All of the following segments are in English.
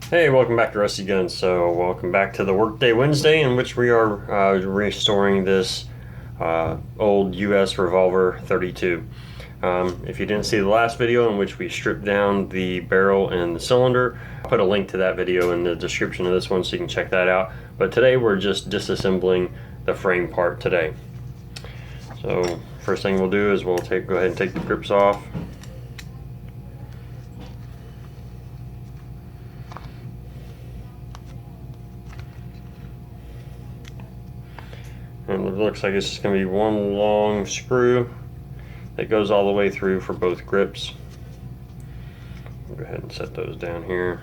Hey, welcome back to Rusty Guns. So, welcome back to the Workday Wednesday, in which we are restoring this old US Revolver 32. If you didn't see the last video in which we stripped down the barrel and the cylinder, I'll put a link to that video in the description of this one so you can check that out. But today we're just disassembling the frame part today. So, first thing we'll do is we'll go ahead and take the grips off. And it looks like it's just going to be one long screw that goes all the way through for both grips. I'll go ahead and set those down here.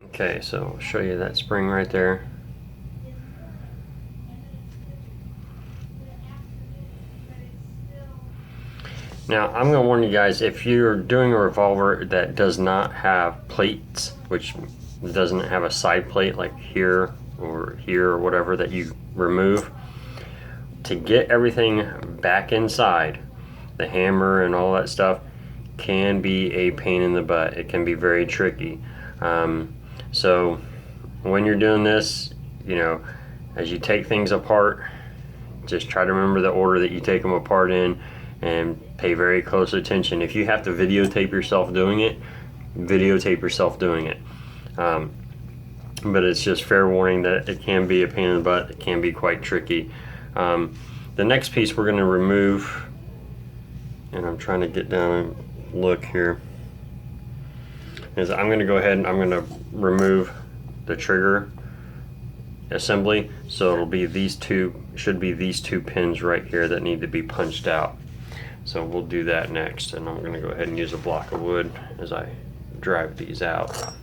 Okay, so I'll show you that spring right there. Now, I'm going to warn you guys, if you're doing a revolver that does not have plates, which doesn't have a side plate like here or whatever that you remove, to get everything back inside, the hammer and all that stuff can be a pain in the butt. It can be very tricky. So when you're doing this, you know, as you take things apart, just try to remember the order that you take them apart in and pay very close attention. If you have to videotape yourself doing it, videotape yourself doing it. But it's just fair warning that it can be a pain in the butt. It can be quite tricky. The next piece we're going to remove, and I'm trying to get down and look here, is I'm going to go ahead and I'm going to remove the trigger assembly. So it'll be these two, should be these two pins right here that need to be punched out. So we'll do that next, and I'm going to go ahead and use a block of wood as I drive these out.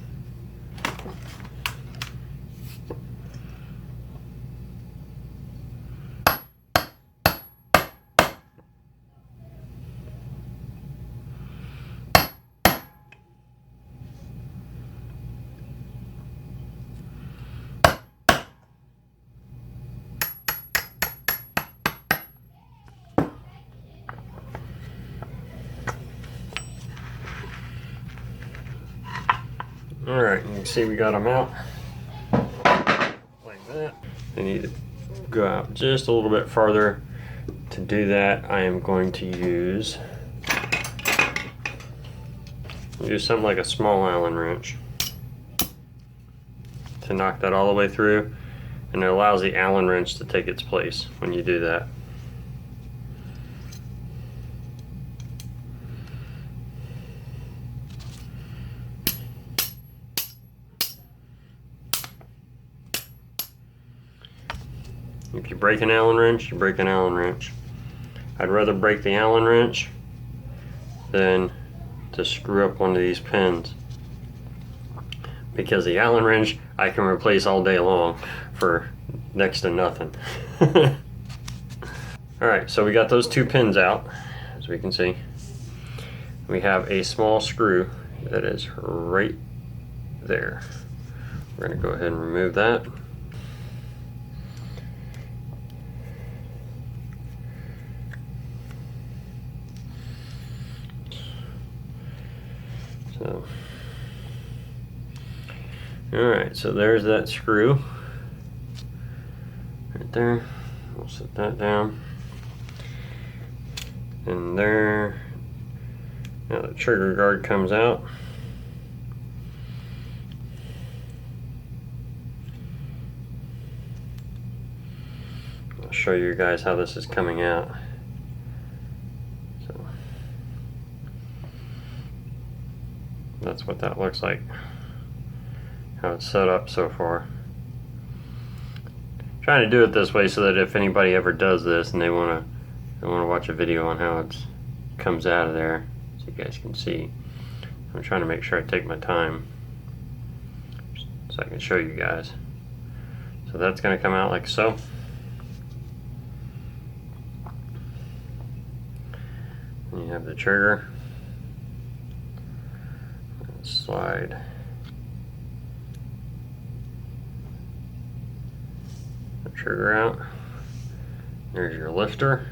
Alright, you can see we got them out like that. They need to go out just a little bit farther. To do that, I am going to use something like a small Allen wrench to knock that all the way through, and it allows the Allen wrench to take its place when you do that. If you break an Allen wrench, you break an Allen wrench. I'd rather break the Allen wrench than to screw up one of these pins, because the Allen wrench I can replace all day long for next to nothing. Alright, so we got those two pins out. As we can see, we have a small screw that is right there. We're going to go ahead and remove that. So, alright, so there's that screw right there. We'll set that down. And there, now the trigger guard comes out. I'll show you guys how this is coming out. That's what that looks like, how it's set up so far. Trying to do it this way so that if anybody ever does this and they want to watch a video on how it comes out of there, so you guys can see. I'm trying to make sure I take my time so I can show you guys. So that's going to come out like so. And you have the trigger. Slide the trigger out. There's your lifter.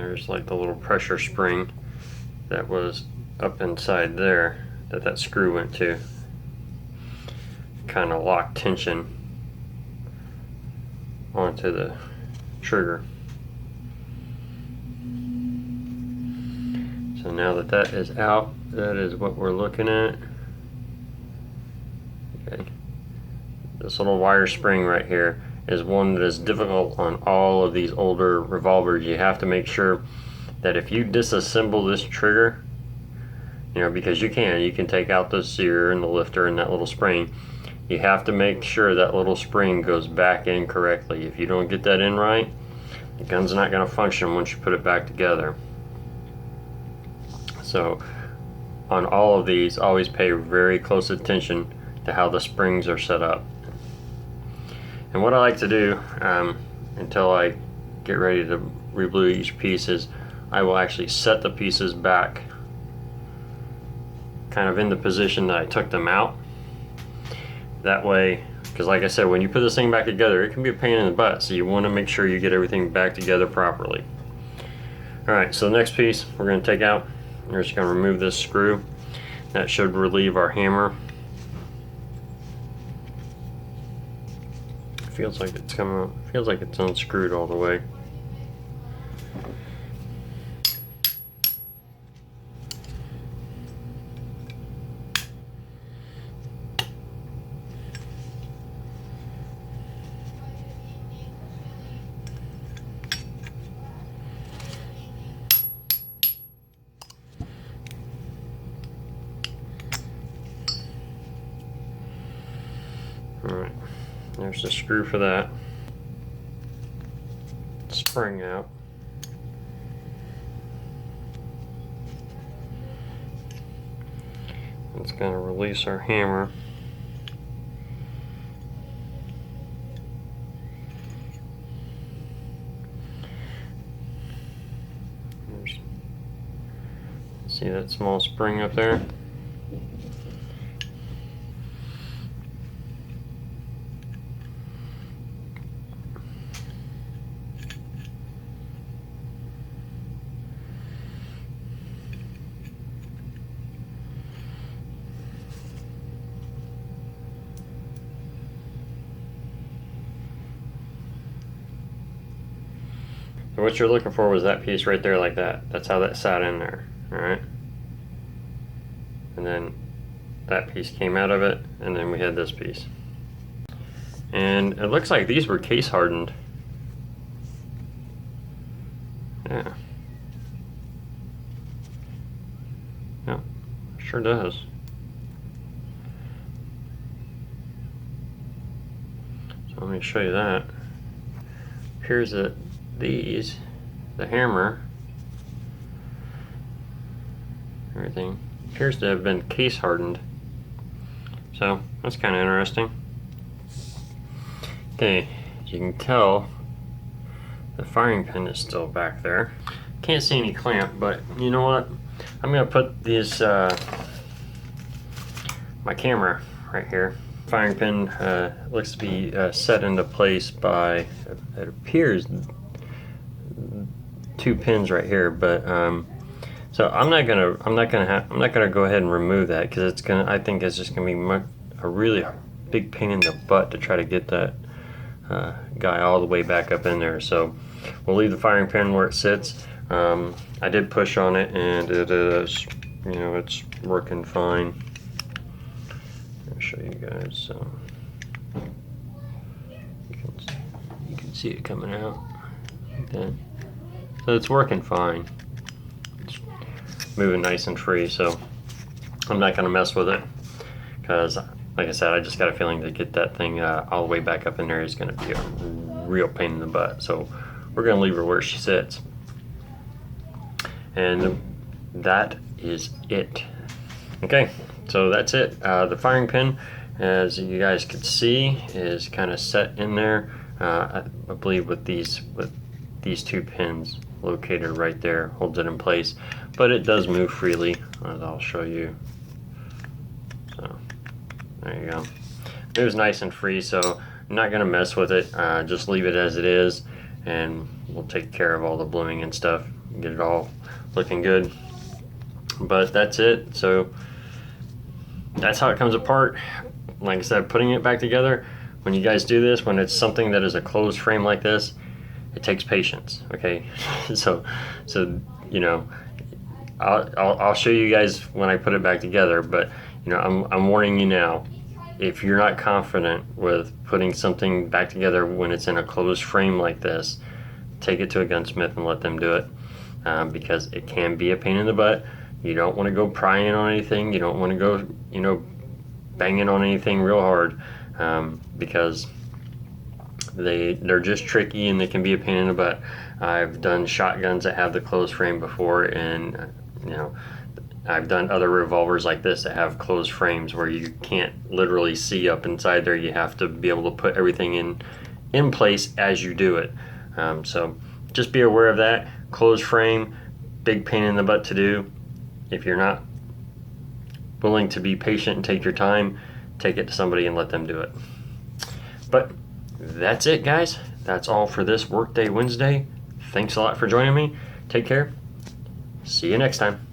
there's like the little pressure spring that was up inside there that screw went to. Kind of locked tension onto the trigger. So now that that is out, that is what we're looking at. Okay. This little wire spring right here is one that is difficult on all of these older revolvers. You have to make sure that if you disassemble this trigger, you know, because you can take out the sear and the lifter and that little spring, you have to make sure that little spring goes back in correctly. If you don't get that in right, the gun's not going to function once you put it back together. So on all of these, always pay very close attention to how the springs are set up. And what I like to do until I get ready to reblue each piece is I will actually set the pieces back kind of in the position that I took them out. That way, because like I said, when you put this thing back together, it can be a pain in the butt, so you want to make sure you get everything back together properly. Alright, so the next piece we're going to take out, we're just going to remove this screw. That should relieve our hammer. Feels like it's coming out, feels like it's unscrewed all the way. Alright, there's the screw for that. Spring out. It's going to release our hammer. See that small spring up there? So what you're looking for was that piece right there like that. That's how that sat in there, alright? And then that piece came out of it, and then we had this piece. And it looks like these were case hardened. Yeah. Yeah, sure does. So let me show you that. Here's the hammer, everything appears to have been case hardened. So that's kind of interesting. Okay, as you can tell, the firing pin is still back there. Can't see any clamp, but you know what? I'm gonna put these my camera right here. Firing pin looks to be set into place by, it appears, 2 pins right here, but so I'm not gonna go ahead and remove that, because it's gonna, I think it's just gonna be a really big pain in the butt to try to get that guy all the way back up in there. So we'll leave the firing pin where it sits. I did push on it, and it is, you know, it's working fine. I'll show you guys. So you can see it coming out like that. So it's working fine. It's moving nice and free, so I'm not going to mess with it, because like I said, I just got a feeling to get that thing all the way back up in there is going to be a real pain in the butt. So we're going to leave her where she sits. And that is it. Okay, so that's it. The firing pin, as you guys can see, is kind of set in there. I believe with these 2 pins located right there holds it in place, but it does move freely, as I'll show you. So there you go. It was nice and free, so I'm not gonna mess with it. Just leave it as it is, and we'll take care of all the bluing and stuff get it all looking good. But that's it. So that's how it comes apart. Like I said, putting it back together, when you guys do this, when it's something that is a closed frame like this, it takes patience, okay? so you know, I'll show you guys when I put it back together, but you know, I'm warning you now, if you're not confident with putting something back together when it's in a closed frame like this, take it to a gunsmith and let them do it, because it can be a pain in the butt. You don't want to go prying on anything. You don't want to go, you know, banging on anything real hard, because they're just tricky and they can be a pain in the butt. I've done shotguns that have the closed frame before, and you know, I've done other revolvers like this that have closed frames where you can't literally see up inside there. You have to be able to put everything in place as you do it. So just be aware of that. Closed frame, big pain in the butt to do. If you're not willing to be patient and take your time, take it to somebody and let them do it. But that's it, guys. That's all for this Workday Wednesday. Thanks a lot for joining me. Take care. See you next time.